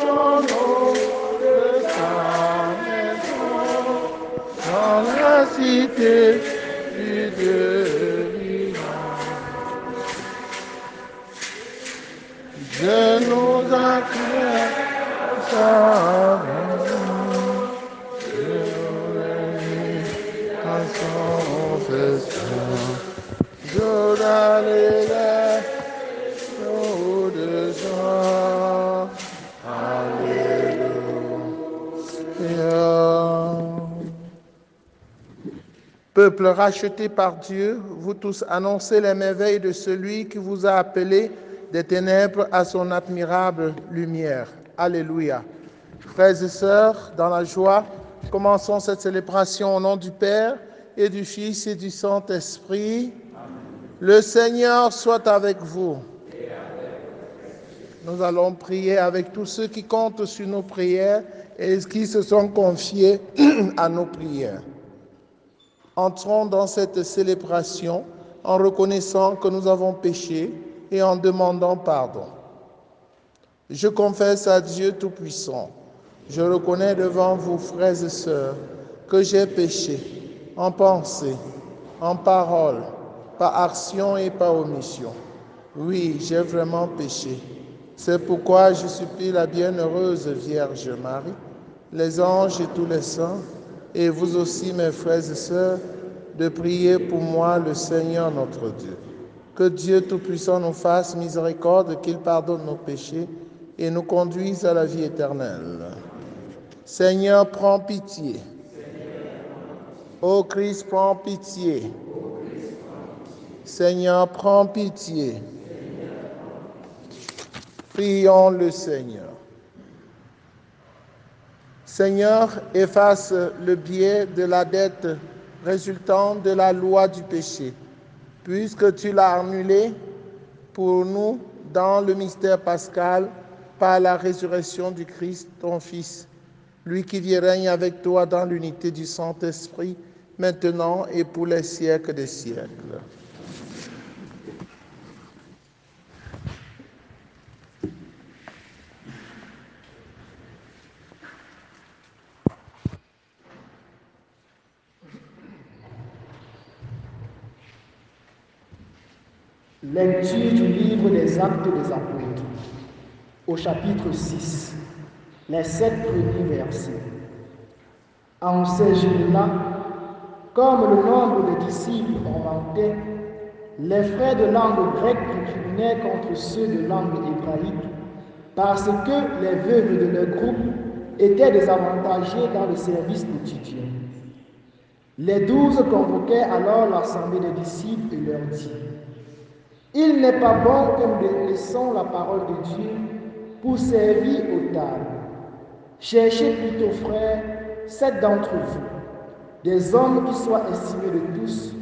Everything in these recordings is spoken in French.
au nom de sa maison, dans la cité du Dieu vivant. Je nous acclame sa maison, je nous réunis à son festin. Jordan est là, l'eau de joie. Alléluia. Peuple racheté par Dieu, vous tous annoncez les merveilles de celui qui vous a appelé des ténèbres à son admirable lumière. Alléluia. Frères et sœurs, dans la joie, commençons cette célébration au nom du Père et du Fils et du Saint-Esprit. Le Seigneur soit avec vous. Nous allons prier avec tous ceux qui comptent sur nos prières et qui se sont confiés à nos prières. Entrons dans cette célébration en reconnaissant que nous avons péché et en demandant pardon. Je confesse à Dieu Tout-Puissant, je reconnais devant vous, frères et sœurs, que j'ai péché en pensée, en parole, par action et par omission. Oui, j'ai vraiment péché. C'est pourquoi je supplie la bienheureuse Vierge Marie, les anges et tous les saints, et vous aussi, mes frères et sœurs, de prier pour moi le Seigneur notre Dieu. Que Dieu Tout-Puissant nous fasse miséricorde, qu'il pardonne nos péchés et nous conduise à la vie éternelle. Seigneur, prends pitié. Ô Christ, prends pitié. Seigneur, prends pitié. Prions le Seigneur. Seigneur, efface le biais de la dette résultant de la loi du péché, puisque tu l'as annulé pour nous dans le mystère pascal par la résurrection du Christ, ton Fils, lui qui vit et règne avec toi dans l'unité du Saint-Esprit, maintenant et pour les siècles des siècles. Lecture du livre des Actes des Apôtres, au chapitre 6, les 7 premiers versets. En ces jours-là, comme le nombre de disciples augmentait, les frères de langue grecque récriminaient contre ceux de langue hébraïque, parce que les veuves de leur groupe étaient désavantagées dans le service quotidien. Les 12 convoquaient alors l'assemblée des disciples et leur dirent: il n'est pas bon que nous laissons la parole de Dieu pour servir aux tables. Cherchez plutôt, frères, 7 d'entre vous, des hommes qui soient estimés de tous,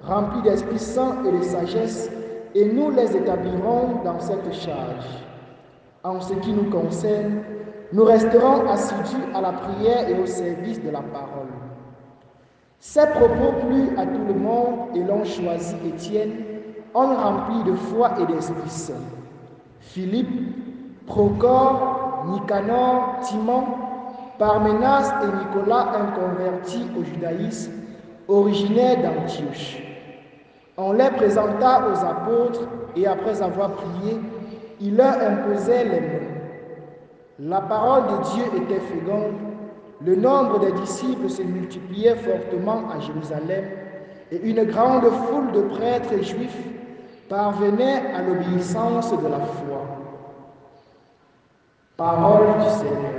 remplis d'Esprit Saint et de sagesse, et nous les établirons dans cette charge. En ce qui nous concerne, nous resterons assidus à la prière et au service de la parole. Ces propos plurent à tout le monde et l'on choisit Étienne, homme rempli de foi et d'Esprit Saint, Philippe, Procor, Nicanor, Timon, Parménas et Nicolas, un converti au judaïsme, originaire d'Antioche. On les présenta aux apôtres et après avoir prié, il leur imposait les mains. La parole de Dieu était féconde, le nombre des disciples se multipliait fortement à Jérusalem et une grande foule de prêtres juifs parvenait à l'obéissance de la foi. Parole du Seigneur.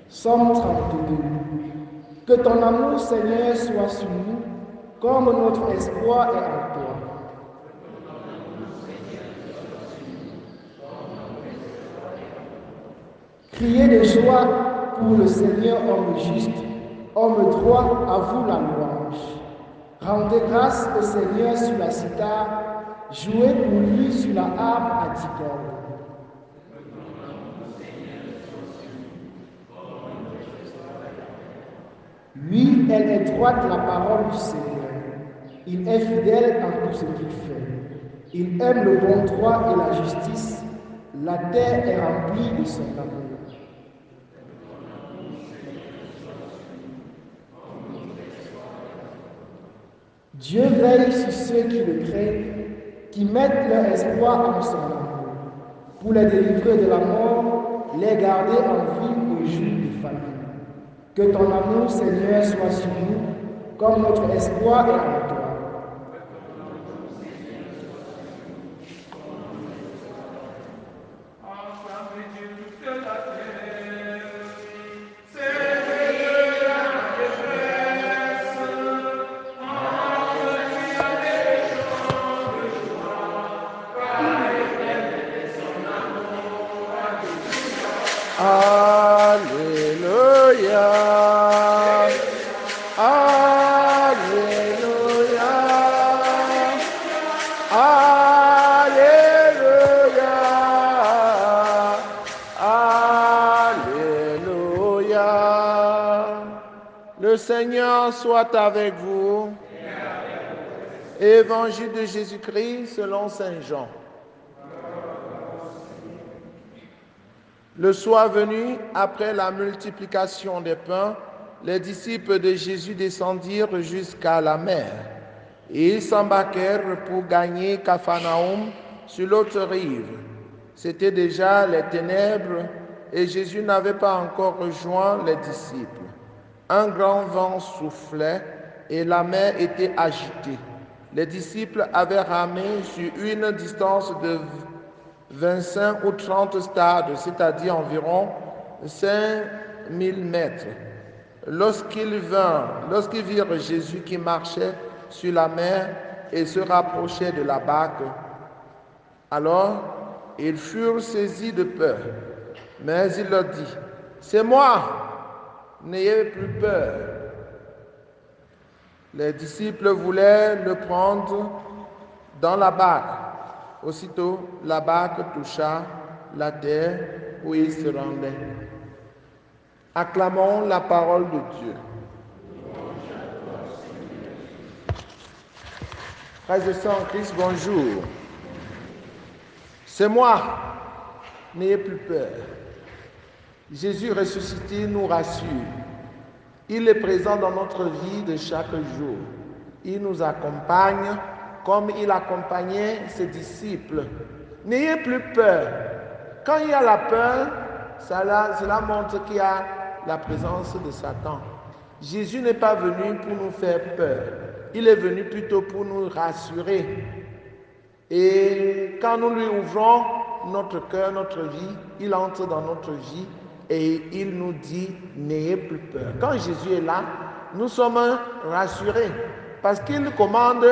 Somme 32. Que ton amour, Seigneur, soit sur nous, comme notre espoir est en toi. Criez de joie pour le Seigneur, homme juste, homme droit, à vous la louange. Rendez grâce au Seigneur sur la cithare, jouez pour lui sur la harpe à 10 cordes. Lui, elle est droite la parole du Seigneur. Il est fidèle en tout ce qu'il fait. Il aime le bon droit et la justice. La terre est remplie de son amour. Dieu veille sur ceux qui le craignent, qui mettent leur espoir en son amour, pour les délivrer de la mort, les garder en vie au jour de famine. Que ton amour, Seigneur, soit sur nous, comme notre espoir est en toi. Alléluia. Alléluia. Alléluia. Alléluia. Le Seigneur soit avec vous. Évangile de Jésus-Christ selon Saint Jean. Le soir venu, après la multiplication des pains, les disciples de Jésus descendirent jusqu'à la mer. Et ils s'embarquèrent pour gagner Capharnaüm sur l'autre rive. C'était déjà les ténèbres et Jésus n'avait pas encore rejoint les disciples. Un grand vent soufflait et la mer était agitée. Les disciples avaient ramé sur une distance de 25 ou 30 stades, c'est-à-dire environ 5000 mètres. Lorsqu'ils virent Jésus qui marchait sur la mer et se rapprochait de la barque, alors ils furent saisis de peur. Mais il leur dit, « C'est moi, n'ayez plus peur. » Les disciples voulaient le prendre dans la barque. Aussitôt, la barque toucha la terre où il se rendait. Acclamons la parole de Dieu. Frères et sœurs en Christ, bonjour. C'est moi, n'ayez plus peur. Jésus ressuscité nous rassure. Il est présent dans notre vie de chaque jour. Il nous accompagne comme il accompagnait ses disciples. N'ayez plus peur. Quand il y a la peur, cela montre qu'il y a la présence de Satan. Jésus n'est pas venu pour nous faire peur. Il est venu plutôt pour nous rassurer. Et quand nous lui ouvrons notre cœur, notre vie, il entre dans notre vie et il nous dit, n'ayez plus peur. Quand Jésus est là, nous sommes rassurés parce qu'il commande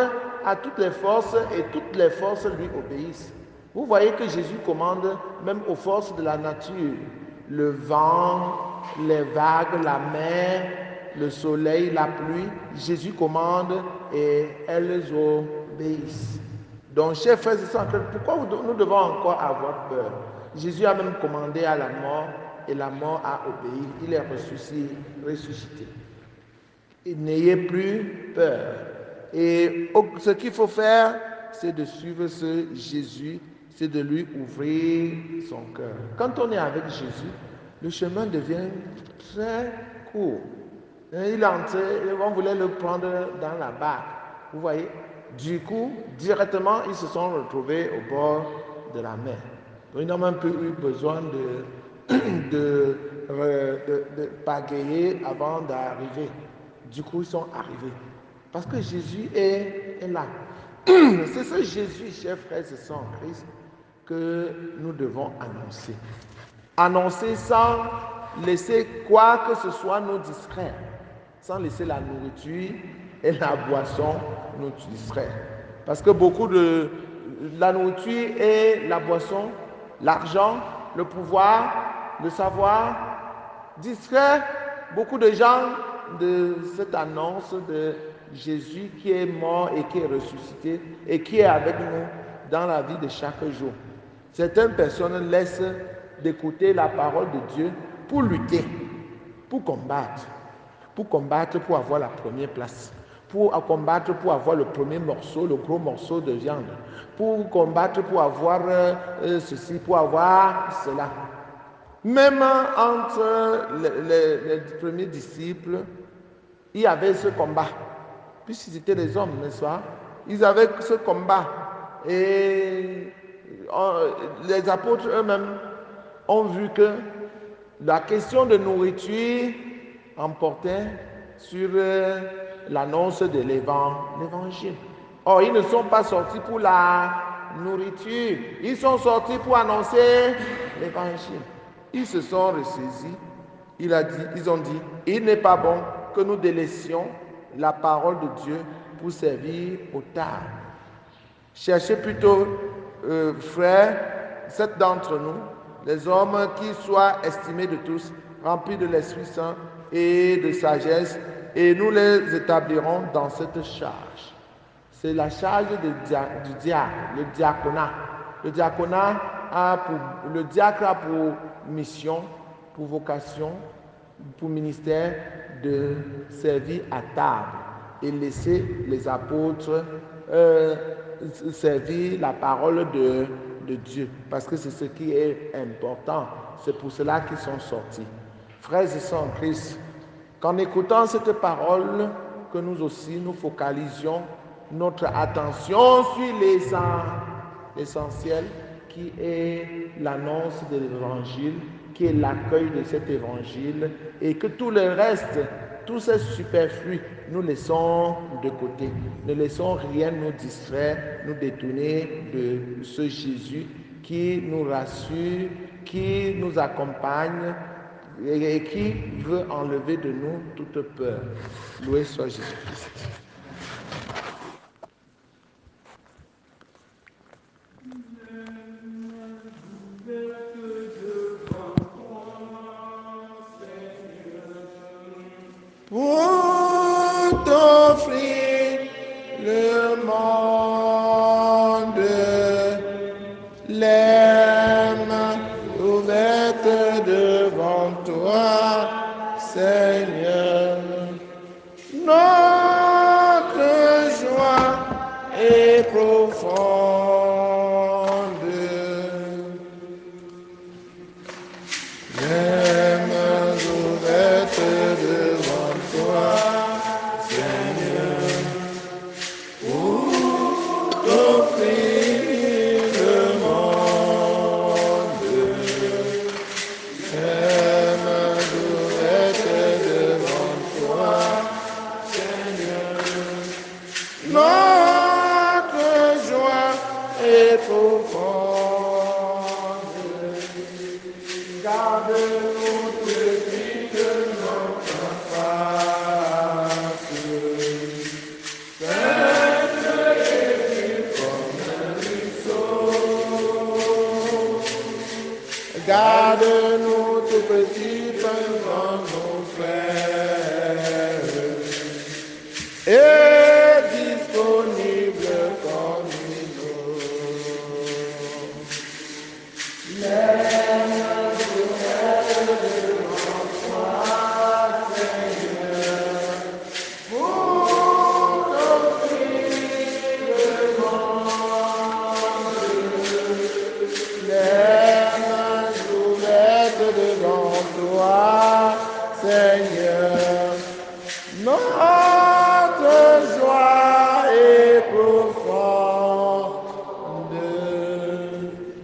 à toutes les forces et toutes les forces lui obéissent. Vous voyez que Jésus commande même aux forces de la nature, le vent, les vagues, la mer, le soleil, la pluie. Jésus commande et elles obéissent. Donc, chers frères et sœurs, pourquoi nous devons encore avoir peur? Jésus a même commandé à la mort et la mort a obéi. Il est ressuscité. N'ayez plus peur. Et ce qu'il faut faire, c'est de suivre ce Jésus, c'est de lui ouvrir son cœur. Quand on est avec Jésus, le chemin devient très court. Il est entré, on voulait le prendre dans la barque. Vous voyez? Du coup, directement, ils se sont retrouvés au bord de la mer. Donc, ils n'ont même plus eu besoin de pagayer avant d'arriver. Du coup, ils sont arrivés. Parce que Jésus est là. C'est ce Jésus, chers frères et sœurs en Christ, que nous devons annoncer. Annoncer sans laisser quoi que ce soit nous distraire. Sans laisser la nourriture et la boisson nous distraire. Parce que beaucoup de la nourriture et la boisson, l'argent, le pouvoir, le savoir, distraient beaucoup de gens de cette annonce de Jésus qui est mort et qui est ressuscité et qui est avec nous dans la vie de chaque jour. Certaines personnes laissent d'écouter la parole de Dieu pour lutter, pour combattre, pour avoir la première place, pour combattre, pour avoir le premier morceau, le gros morceau de viande, pour combattre, pour avoir ceci, pour avoir cela. Même entre les premiers disciples, il y avait ce combat, puisqu'ils étaient des hommes, n'est-ce pas? Ils avaient ce combat. Et les apôtres eux-mêmes ont vu que la question de nourriture emportait sur l'annonce de l'évangile. Or, ils ne sont pas sortis pour la nourriture, ils sont sortis pour annoncer l'évangile. Ils se sont ressaisis, ils ont dit, il n'est pas bon que nous délaissions la parole de Dieu pour servir au tard. Cherchez plutôt, frères, sept d'entre nous, les hommes qui soient estimés de tous, remplis de l'Esprit Saint et de sagesse, et nous les établirons dans cette charge. C'est la charge du diacre, le diaconat. Le diacre a pour mission, pour vocation, pour ministère de servir à table et laisser les apôtres servir la parole de Dieu, parce que c'est ce qui est important. C'est pour cela qu'ils sont sortis. Frères et sœurs en Christ, qu'en écoutant cette parole, que nous aussi nous focalisions notre attention sur l'essentiel, qui est l'annonce de l'évangile, qui est l'accueil de cet évangile, et que tout le reste, tous ces superflus, nous laissons de côté. Ne laissons rien nous distraire, nous détourner de ce Jésus qui nous rassure, qui nous accompagne et qui veut enlever de nous toute peur. Loué soit Jésus-Christ. Pour t'offrir le monde, les mains ouvertes devant toi, Seigneur. Notre joie est profonde. Les mains ouvertes devant toi, Seigneur, pour t'offrir le monde. Les mains ouvertes devant toi, Seigneur. Notre joie est profonde. Garde-nous depuis que notre face. Sainte et pure comme un ruisseau. Garde-nous tout petits devant nos frères. Et disponible comme nous. Seigneur, notre joie est profonde.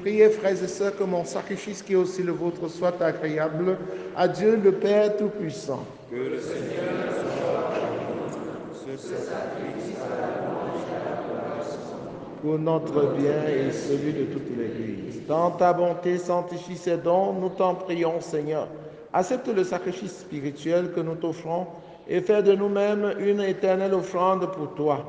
Priez, frères et sœurs, que mon sacrifice qui est aussi le vôtre soit agréable à Dieu le Père Tout-Puissant. Que le Seigneur soit ce sacrifice à la louange et à l'adoration. Pour notre bien et celui de toute l'Église. Dans ta bonté, sanctifie ces dons, nous t'en prions, Seigneur. Accepte le sacrifice spirituel que nous t'offrons et fais de nous-mêmes une éternelle offrande pour toi.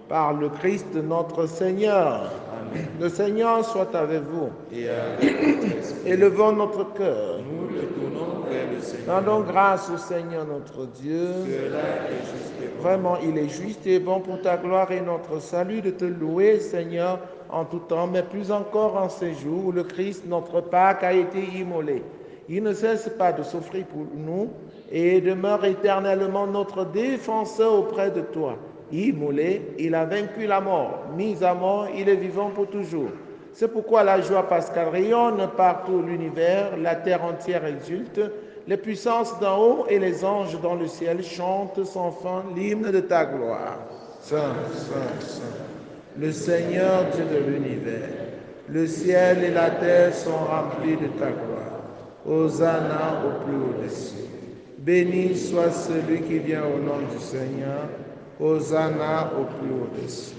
Par le Christ notre Seigneur. Amen. Le Seigneur soit avec vous. Et avec votre esprit. Élevons notre cœur. Nous le tournons vers le Seigneur. Rendons grâce au Seigneur notre Dieu. Cela est juste et bon. Vraiment, il est juste et bon pour ta gloire et notre salut de te louer, Seigneur, en tout temps, mais plus encore en ces jours où le Christ, notre Pâque, a été immolé. Il ne cesse pas de s'offrir pour nous et demeure éternellement notre défenseur auprès de toi. Immolé, il a vaincu la mort. Mis à mort, il est vivant pour toujours. C'est pourquoi la joie pascale rayonne par tout l'univers, la terre entière exulte, les puissances d'en haut et les anges dans le ciel chantent sans fin l'hymne de ta gloire. Saint, Saint, Saint, le Seigneur Dieu de l'univers. Le ciel et la terre sont remplis de ta gloire. Hosanna au plus haut des cieux. Béni soit celui qui vient au nom du Seigneur. Hosanna au plus haut des cieux.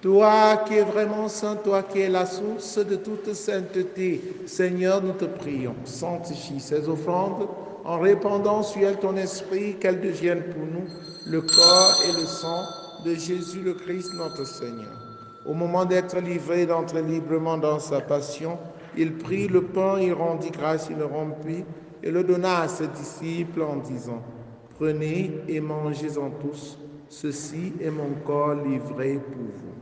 Toi qui es vraiment saint, toi qui es la source de toute sainteté, Seigneur, nous te prions, sanctifie ces offrandes en répandant sur elles ton esprit, qu'elles deviennent pour nous le corps et le sang de Jésus le Christ, notre Seigneur. Au moment d'être livré, d'entrer librement dans sa passion, il prit le pain, il rendit grâce, il le rompit et le donna à ses disciples en disant, « Prenez et mangez-en tous, ceci est mon corps livré pour vous. »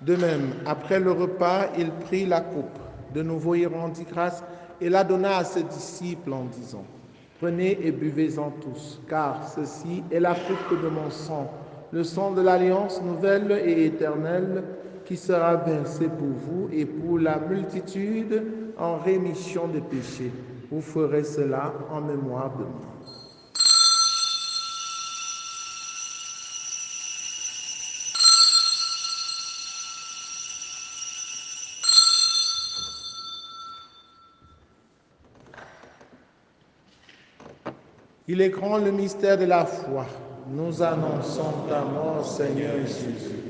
De même, après le repas, il prit la coupe. De nouveau, il rendit grâce et la donna à ses disciples en disant, « Prenez et buvez-en tous, car ceci est la coupe de mon sang, le sang de l'alliance nouvelle et éternelle qui sera versé pour vous et pour la multitude en rémission des péchés. Vous ferez cela en mémoire de moi. » Il est grand le mystère de la foi. Nous annonçons ta mort, Seigneur Jésus.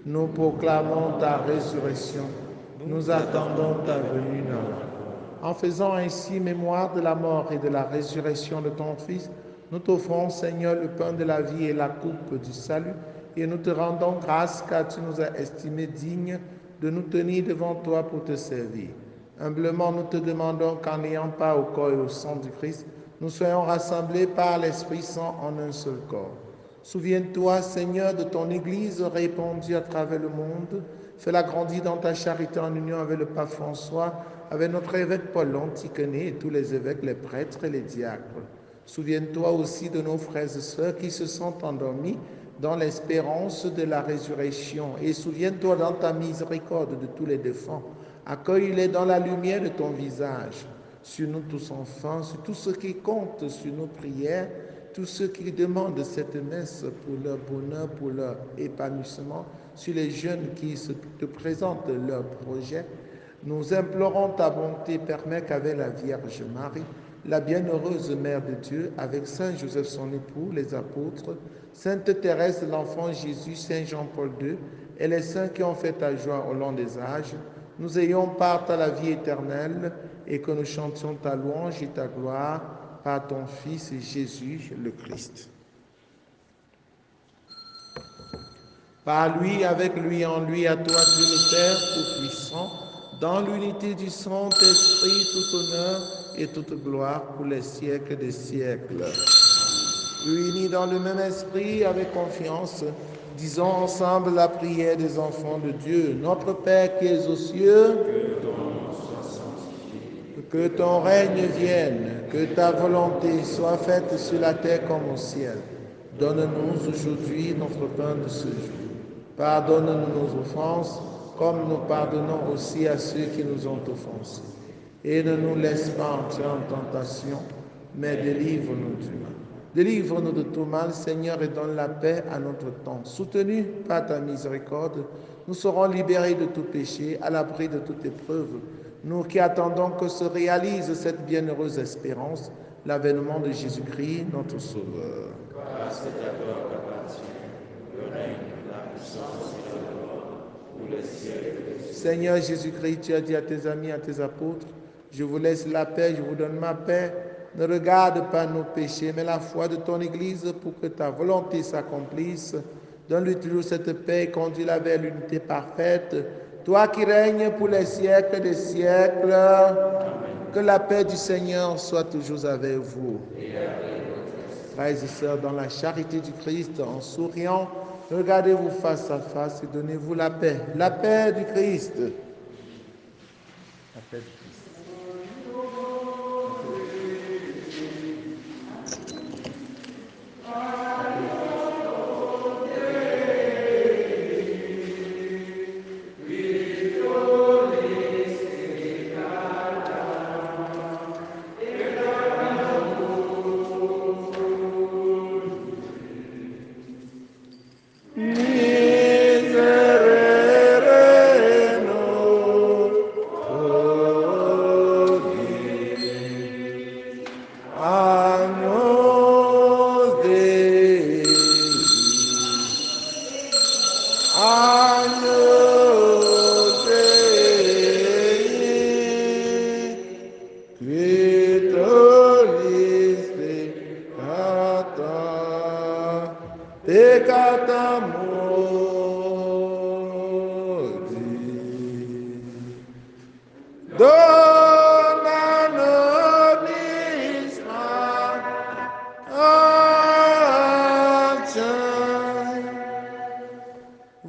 Nous proclamons ta résurrection. Nous attendons ta venue dans la mort. En faisant ainsi mémoire de la mort et de la résurrection de ton Fils, nous t'offrons, Seigneur, le pain de la vie et la coupe du salut, et nous te rendons grâce car tu nous as estimés dignes de nous tenir devant toi pour te servir. Humblement, nous te demandons qu'en n'ayant pas au corps et au sang du Christ, nous soyons rassemblés par l'Esprit Saint en un seul corps. Souviens-toi, Seigneur, de ton Église répandue à travers le monde. Fais-la grandir dans ta charité en union avec le pape François, avec notre évêque Paul l'Antiquené et tous les évêques, les prêtres et les diacres. Souviens-toi aussi de nos frères et sœurs qui se sont endormis dans l'espérance de la résurrection. Et souviens-toi dans ta miséricorde de tous les défunts. Accueille-les dans la lumière de ton visage. Sur nous tous enfants, sur tous ceux qui comptent sur nos prières, tous ceux qui demandent cette messe pour leur bonheur, pour leur épanouissement, sur les jeunes qui te présentent leurs projets, nous implorons ta bonté, permets qu'avec la Vierge Marie, la bienheureuse Mère de Dieu, avec Saint Joseph son époux, les apôtres, Sainte Thérèse de l'Enfant Jésus, Saint Jean-Paul II, et les saints qui ont fait ta joie au long des âges, nous ayons part à la vie éternelle et que nous chantions ta louange et ta gloire par ton Fils Jésus le Christ. Par lui, avec lui, en lui, à toi, Dieu le Père Tout-Puissant, dans l'unité du Saint-Esprit, tout honneur et toute gloire pour les siècles des siècles. Unis dans le même esprit, avec confiance, disons ensemble la prière des enfants de Dieu. Notre Père qui es aux cieux, que ton règne vienne, que ta volonté soit faite sur la terre comme au ciel. Donne-nous aujourd'hui notre pain de ce jour. Pardonne-nous nos offenses, comme nous pardonnons aussi à ceux qui nous ont offensés. Et ne nous laisse pas entrer en tentation, mais délivre-nous du mal. Délivre-nous de tout mal, Seigneur, et donne la paix à notre temps. Soutenus par ta miséricorde, nous serons libérés de tout péché, à l'abri de toute épreuve. Nous qui attendons que se réalise cette bienheureuse espérance, l'avènement de Jésus-Christ, notre Sauveur. Grâce à toi qu'appartient le règne, la puissance et la gloire pour les siècles des siècles. Seigneur Jésus-Christ, tu as dit à tes amis, à tes apôtres, je vous laisse la paix, je vous donne ma paix. Ne regarde pas nos péchés, mais la foi de ton Église pour que ta volonté s'accomplisse. Donne-lui toujours cette paix et conduis-la vers l'unité parfaite. Toi qui règnes pour les siècles des siècles, amen. Que la paix du Seigneur soit toujours avec vous. frères et sœurs, dans la charité du Christ, en souriant, regardez-vous face à face et donnez-vous la paix. La paix du Christ. La paix du Christ.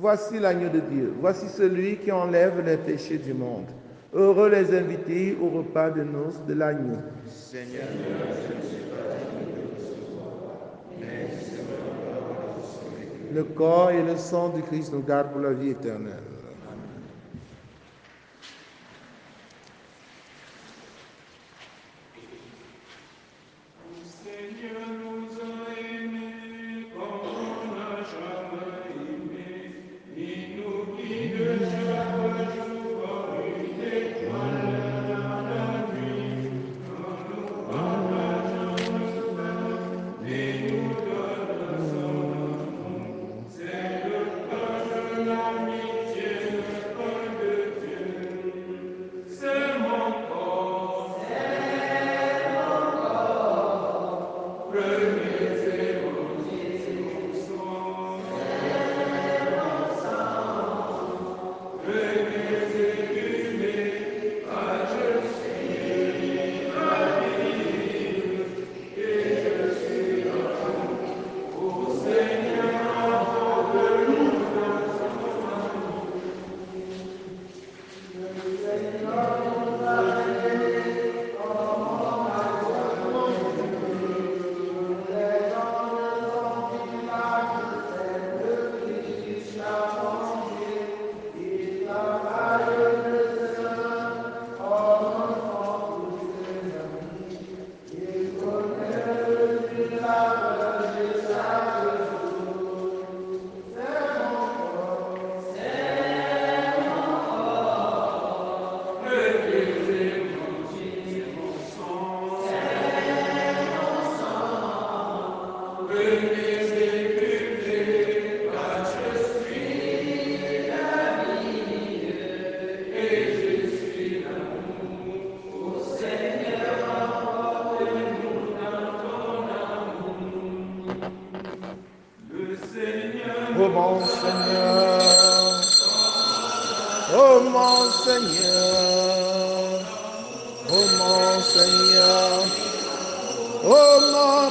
Voici l'agneau de Dieu, voici celui qui enlève les péchés du monde. Heureux les invités au repas de noces de l'agneau. Seigneur, je ne suis pas digne de recevoir, mais Le corps et le sang du Christ nous gardent pour la vie éternelle. Seigneur nous a aimés comme on n'a jamais aimé. Il nous guide chaque jour comme une étoile dans la nuit. Quand nous partageons le pain et nous donne son amour. C'est le pain de l'amitié, le pain de Dieu. C'est mon corps. Oh mon Seigneur, oh mon Seigneur, oh mon Seigneur, oh mon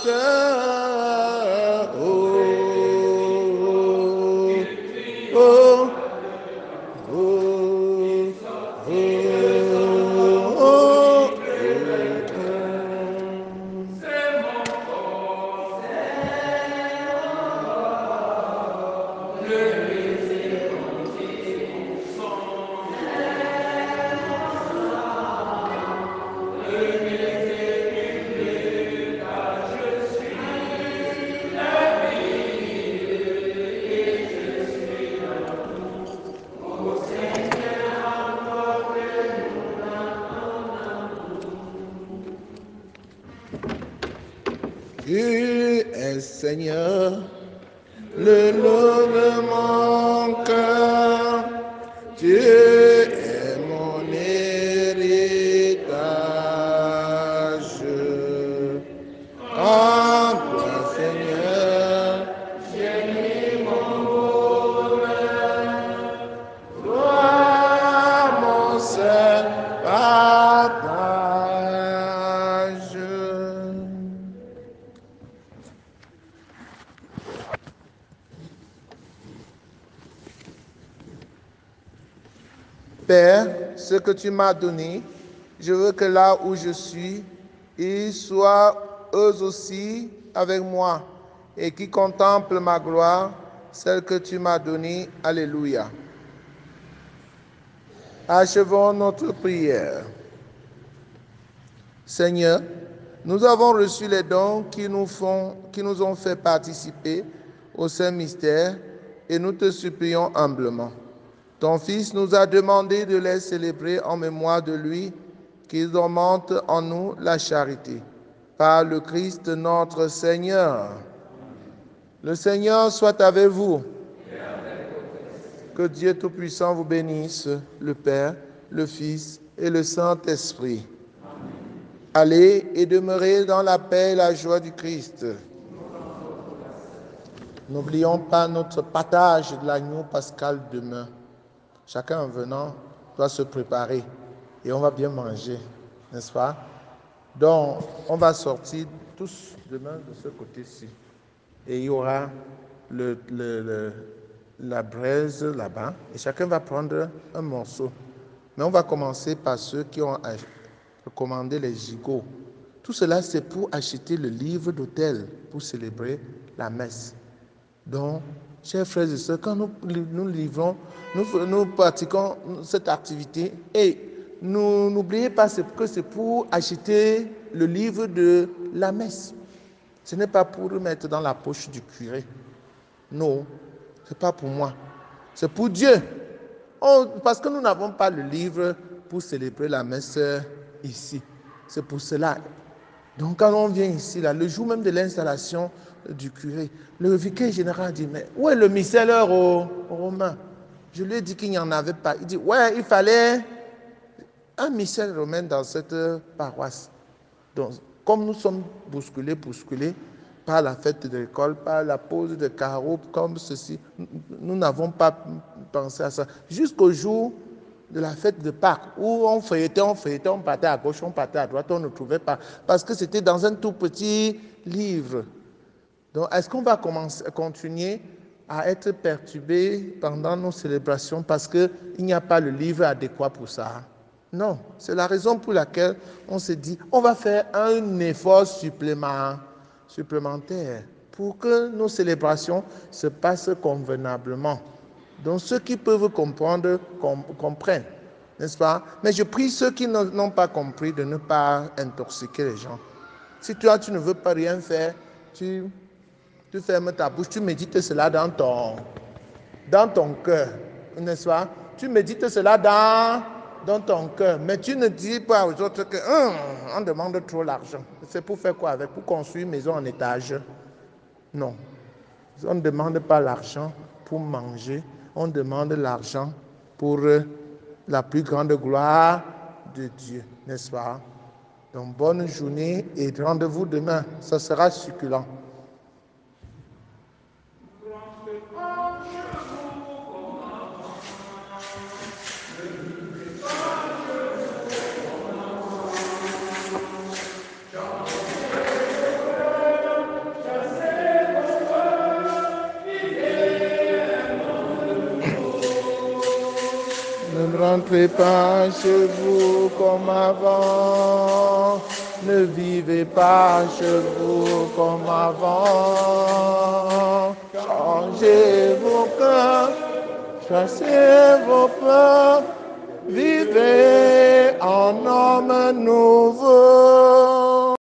Rédempteur, oh, oh, oh, oh, oh, oh, oh. Tu es Seigneur, le lot de mon cœur, tu es mon héritage. En toi, Seigneur, j'ai mis mon bonheur, toi, mon seul partage. Père, ce que tu m'as donné, je veux que là où je suis, ils soient eux aussi avec moi et qui contemplent ma gloire, celle que tu m'as donnée. Alléluia. Achevons notre prière. Seigneur, nous avons reçu les dons qui nous ont fait participer au Saint Mystère et nous te supplions humblement. Ton Fils nous a demandé de les célébrer en mémoire de lui, qu'ils augmentent en nous la charité. Par le Christ notre Seigneur. Le Seigneur soit avec vous. Que Dieu Tout-Puissant vous bénisse, le Père, le Fils et le Saint-Esprit. Allez et demeurez dans la paix et la joie du Christ. N'oublions pas notre partage de l'agneau pascal demain. Chacun en venant doit se préparer et on va bien manger, n'est-ce pas? Donc, on va sortir tous demain de ce côté-ci. Et il y aura la braise là-bas et chacun va prendre un morceau. Mais on va commencer par ceux qui ont commandé les gigots. Tout cela, c'est pour acheter le livre d'autel pour célébrer la messe. Donc, chers frères et sœurs, quand nous livrons, nous pratiquons cette activité et n'oubliez pas que c'est pour acheter le livre de la messe. Ce n'est pas pour le mettre dans la poche du curé. Non, ce n'est pas pour moi. C'est pour Dieu. Parce que nous n'avons pas le livre pour célébrer la messe ici. C'est pour cela. Donc quand on vient ici, là, le jour même de l'installation du curé, le vicaire général dit, mais où est le missel aux Romains? Je lui ai dit qu'il n'y en avait pas. Il dit, ouais, il fallait un missel romain dans cette paroisse. Donc, comme nous sommes bousculés par la fête de l'école, par la pose de carreaux, comme ceci, nous n'avons pas pensé à ça. Jusqu'au jour de la fête de Pâques, où on feuilletait, on partait à gauche, on partait à droite, on ne trouvait pas. Parce que c'était dans un tout petit livre. Donc, est-ce qu'on va continuer à être perturbé pendant nos célébrations parce qu'il n'y a pas le livre adéquat pour ça? Non, c'est la raison pour laquelle on s'est dit, on va faire un effort supplémentaire pour que nos célébrations se passent convenablement. Donc ceux qui peuvent comprendre, comprennent, n'est-ce pas? Mais je prie ceux qui n'ont pas compris de ne pas intoxiquer les gens. Si toi, tu ne veux pas rien faire, tu fermes ta bouche, tu médites cela dans ton cœur, n'est-ce pas? Tu médites cela dans ton cœur, mais tu ne dis pas aux autres que on demande trop l'argent. C'est pour faire quoi avec? Pour construire une maison en étage? Non. On ne demande pas l'argent pour manger, on demande l'argent pour la plus grande gloire de Dieu, n'est-ce pas? Donc bonne journée et rendez-vous demain, ça sera succulent. Ne rentrez pas chez vous comme avant, ne vivez pas chez vous comme avant. Changez vos cœurs, chassez vos peurs, vivez en homme nouveau.